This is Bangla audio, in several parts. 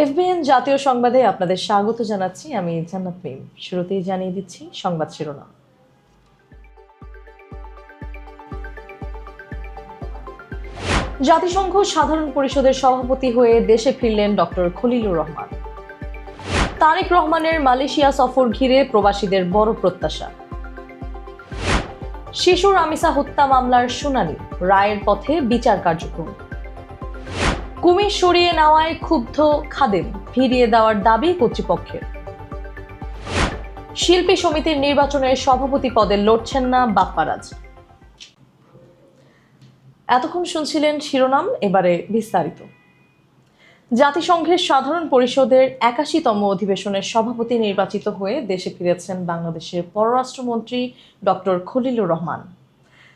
এফবিএন জাতীয় সংবাদে আপনাদের স্বাগত জানাচ্ছি। আমি জান্নাত মিম। শুরুতেই জানিয়ে দিচ্ছি সংবাদ শিরোনাম। জাতিসংঘ সাধারণ পরিষদের সভাপতি হয়ে দেশে ফিরলেন ডক্টর খলিলুর রহমান। তারেক রহমানের মালয়েশিয়া সফর ঘিরে প্রবাসীদের বড় প্রত্যাশা। শিশু রামিসা হত্যা মামলার শুনানি, রায়ের পথে বিচার কার্যক্রম। কুমির সরিয়ে নেওয়ায় ক্ষুব্ধ খাদেম, ফিরিয়ে দেওয়ার দাবি কর্তৃপক্ষের। শিল্পী সমিতির নির্বাচনের সভাপতি পদে লড়ছেন না বাপ্পারাজ। এতক্ষণ শুনছিলেন শিরোনাম, এবারে বিস্তারিত। জাতিসংঘের সাধারণ পরিষদের ৮১তম অধিবেশনের সভাপতি নির্বাচিত হয়ে দেশে ফিরেছেন বাংলাদেশের পররাষ্ট্রমন্ত্রী ডক্টর খলিলুর রহমান।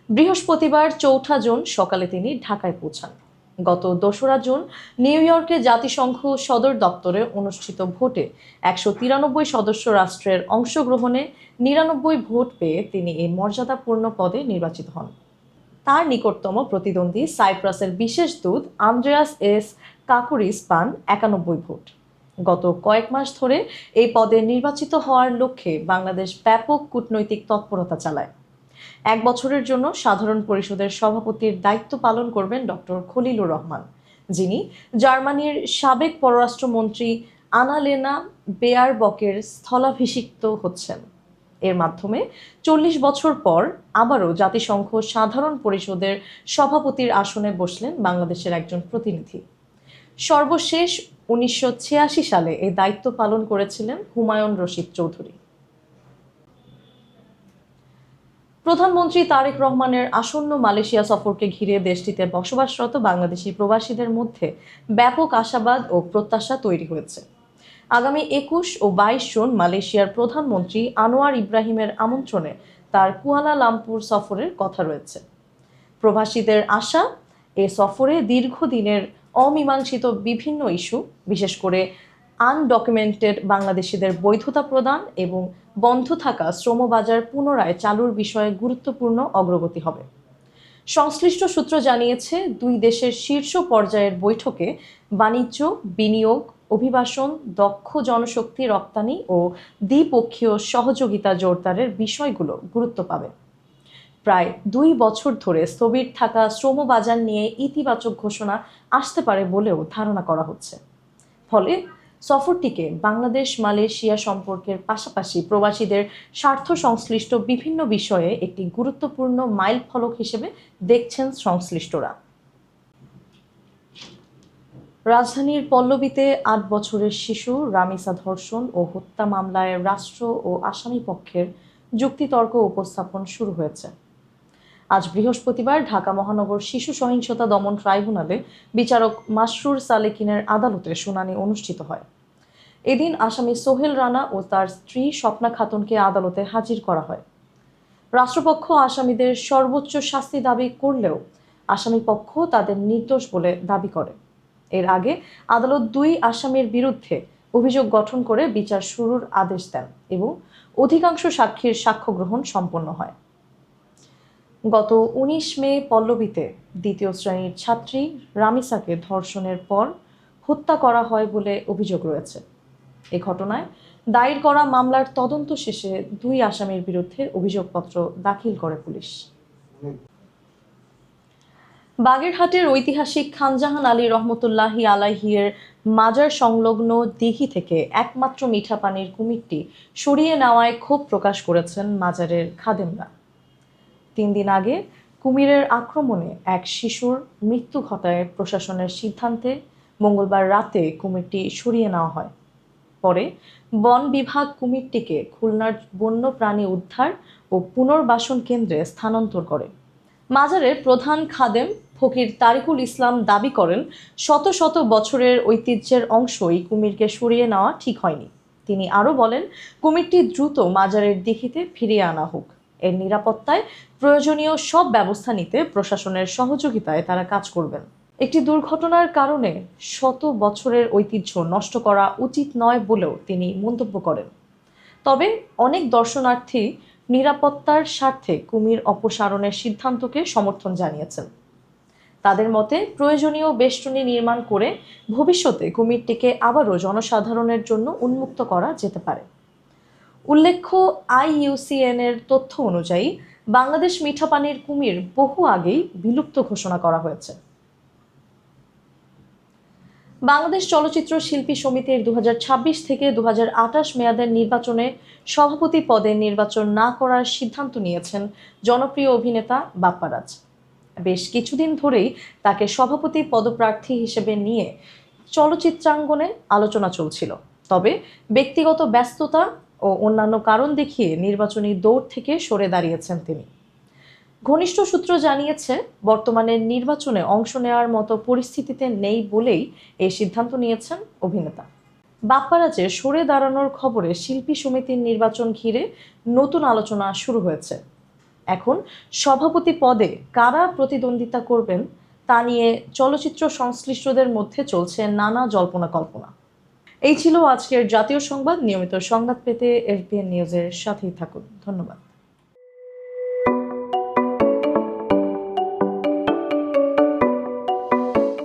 বৃহস্পতিবার ৪ জুন সকালে তিনি ঢাকায় পৌঁছান। গত ২রা জুন নিউ ইয়র্কে জাতিসংঘ সদর দপ্তরে অনুষ্ঠিত ভোটে ১৯৩ সদস্য রাষ্ট্রের অংশগ্রহণে ৯৯ ভোট পেয়ে তিনি এই মর্যাদাপূর্ণ পদে নির্বাচিত হন। তার নিকটতম প্রতিদ্বন্দ্বী সাইপ্রাসের বিশেষ দূত আন্দ্রেয়াস এস কাকুরিস পান ৯১ ভোট। গত কয়েক মাস ধরে এই পদে নির্বাচিত হওয়ার লক্ষ্যে বাংলাদেশ ব্যাপক কূটনৈতিক তৎপরতা চালায়। ১ বছরের জন্য সাধারণ পরিষদের সভাপতির দায়িত্ব পালন করবেন ডক্টর খলিলুর রহমান, যিনি জার্মানির সাবেক পররাষ্ট্রমন্ত্রী আনালেনা বেয়ারবকের স্থলাভিষিক্ত হচ্ছেন। এর মাধ্যমে ৪০ বছর পর আবারও জাতিসংঘ সাধারণ পরিষদের সভাপতির আসনে বসলেন বাংলাদেশের একজন প্রতিনিধি। সর্বশেষ ১৯৮৬ সালে এই দায়িত্ব পালন করেছিলেন হুমায়ুন রশিদ চৌধুরী। প্রধানমন্ত্রী তারেক রহমানের আসন্ন মালয়েশিয়া সফরকে ঘিরে দেশটিতে বসবাসরত বাংলাদেশি প্রবাসীদের মধ্যে ব্যাপক আশাবাদ ও প্রত্যাশা তৈরি হয়েছে। আগামী ২১ ও ২২ জুন মালয়েশিয়ার প্রধানমন্ত্রী আনোয়ার ইব্রাহিমের আমন্ত্রণে তার কুয়ালালামপুর সফরের কথা রয়েছে। প্রবাসীদের আশা, এ সফরে দীর্ঘদিনের অমীমাংসিত বিভিন্ন ইস্যু, বিশেষ করে আনডকুমেন্টেড বাংলাদেশিদের বৈধতা প্রদান এবং বন্ধ থাকা শ্রমবাজার পুনরায় চালুর বিষয়ে গুরুত্বপূর্ণ অগ্রগতি হবে। সংশ্লিষ্ট সূত্র জানিয়েছে, দুই দেশের শীর্ষ পর্যায়ের বৈঠকে বাণিজ্য, বিনিয়োগ, অভিবাসন, দক্ষ জনশক্তি রপ্তানি ও দ্বিপক্ষীয় সহযোগিতা জোরদারের বিষয়গুলো গুরুত্ব পাবে। প্রায় ২ বছর ধরে স্থবির থাকা শ্রমবাজার নিয়ে ইতিবাচক ঘোষণা আসতে পারে বলেও ধারণা করা হচ্ছে। ফলে সফরটিকে বাংলাদেশ মালয়েশিয়া সম্পর্কের পাশাপাশি প্রবাসীদের স্বার্থ সংশ্লিষ্ট বিভিন্ন বিষয়ে একটি গুরুত্বপূর্ণ মাইলফলক হিসেবে দেখছেন সংশ্লিষ্টরা। রাজধানীর পল্লবীতে ৮ বছরের শিশু রামিসা ধর্ষণ ও হত্যা মামলায় রাষ্ট্র ও আসামি পক্ষের যুক্তিতর্ক উপস্থাপন শুরু হয়েছে। আজ বৃহস্পতিবার ঢাকা মহানগর শিশু সহিংসতা দমন ট্রাইব্যুনালে বিচারক মাসরুর সালেকিনের আদালতে শুনানি অনুষ্ঠিত হয়। এদিন আসামি সোহেল রানা ও তার স্ত্রী স্বপ্না খাতুনকে আদালতে হাজির করা হয়। রাষ্ট্রপক্ষ আসামিদের সর্বোচ্চ শাস্তি দাবি করলেও আসামিপক্ষ তাদের নির্দোষ বলে দাবি করে। এর আগে আদালত ২ আসামির বিরুদ্ধে অভিযোগ গঠন করে বিচার শুরুর আদেশ দেন এবং অধিকাংশ সাক্ষীর সাক্ষ্য গ্রহণ সম্পন্ন হয়। গত ১৯ মে পল্লবীতে ২য় শ্রেণীর ছাত্রী রামিসাকে ধর্ষণের পর হত্যা করা হয় বলে অভিযোগ রয়েছে। এ ঘটনায় দায়ের করা মামলার তদন্ত শেষে ২ আসামির বিরুদ্ধে অভিযোগপত্র দাখিল করে পুলিশ। বাগেরহাটের ঐতিহাসিক খানজাহান আলী রহমতুল্লাহি আলাইহির মাজার সংলগ্ন দিঘি থেকে একমাত্র মিঠা পানির কুমিরটি সরিয়ে নেওয়ায় ক্ষোভ প্রকাশ করেছেন মাজারের খাদেমরা। ৩ দিন আগে কুমিরের আক্রমণে এক শিশুর মৃত্যু ঘটায় প্রশাসনের সিদ্ধান্তে মঙ্গলবার রাতে কুমিরটি সরিয়ে নেওয়া হয়। পরে বন বিভাগ কুমিরটিকে খুলনার বন্যপ্রাণী উদ্ধার ও পুনর্বাসন কেন্দ্রে স্থানান্তর করে। মাজারের প্রধান খাদেম ফকির তারিকুল ইসলাম দাবি করেন, শত শত বছরের ঐতিহ্যের অংশ এই কুমিরকে সরিয়ে নেওয়া ঠিক হয়নি। তিনি আরও বলেন, কুমিরটি দ্রুত মাজারের দিঘিতে ফিরিয়ে আনা হোক। এর নিরাপত্তায় প্রয়োজনীয় সব ব্যবস্থা নিতে প্রশাসনের সহযোগিতায় তারা কাজ করবেন। একটি দুর্ঘটনার কারণে শত বছরের ঐতিহ্য নষ্ট করা উচিত নয় বলেও তিনি মন্তব্য করেন। তবে অনেক দর্শনার্থী নিরাপত্তার স্বার্থে কুমির অপসারণের সিদ্ধান্তকে সমর্থন জানিয়েছেন। তাদের মতে প্রয়োজনীয় বেষ্টনী নির্মাণ করে ভবিষ্যতে কুমিরটিকে আবারও জনসাধারণের জন্য উন্মুক্ত করা যেতে পারে। উল্লেখ্য, IUCN এর তথ্য অনুযায়ী বাংলাদেশ মিঠা পানির কুমির বহু আগেই বিলুপ্ত ঘোষণা করা হয়েছে। বাংলাদেশ চলচ্চিত্র শিল্পী সমিতির 2026 থেকে 2028 মেয়াদের নির্বাচনে সভাপতি পদে নির্বাচন না করার সিদ্ধান্ত নিয়েছেন জনপ্রিয় অভিনেতা বাপ্পা রাজ। বেশ কিছুদিন ধরেই তাকে সভাপতি পদপ্রার্থী হিসেবে নিয়ে চলচ্চিত্রাঙ্গনে আলোচনা চলছিল, তবে ব্যক্তিগত ব্যস্ততা ও অন্যান্য কারণ দেখিয়ে নির্বাচনী দৌড় থেকে সরে দাঁড়িয়েছেন তিনি। ঘনিষ্ঠ সূত্র জানিয়েছে, বর্তমানে নির্বাচনে অংশ নেওয়ার মতো পরিস্থিতিতে নেই বলেই এই সিদ্ধান্ত নিয়েছেন অভিনেতা। বাপ্পা রাজের সরে দাঁড়ানোর খবরে শিল্পী সমিতির নির্বাচন ঘিরে নতুন আলোচনা শুরু হয়েছে। এখন সভাপতি পদে কারা প্রতিদ্বন্দ্বিতা করবেন তা নিয়ে চলচ্চিত্র সংশ্লিষ্টদের মধ্যে চলছে নানা জল্পনা কল্পনা। এই ছিল আজকের জাতীয় সংবাদ। নিয়মিত সংবাদ পেতে FBN নিউজের সাথেই থাকুন। ধন্যবাদ।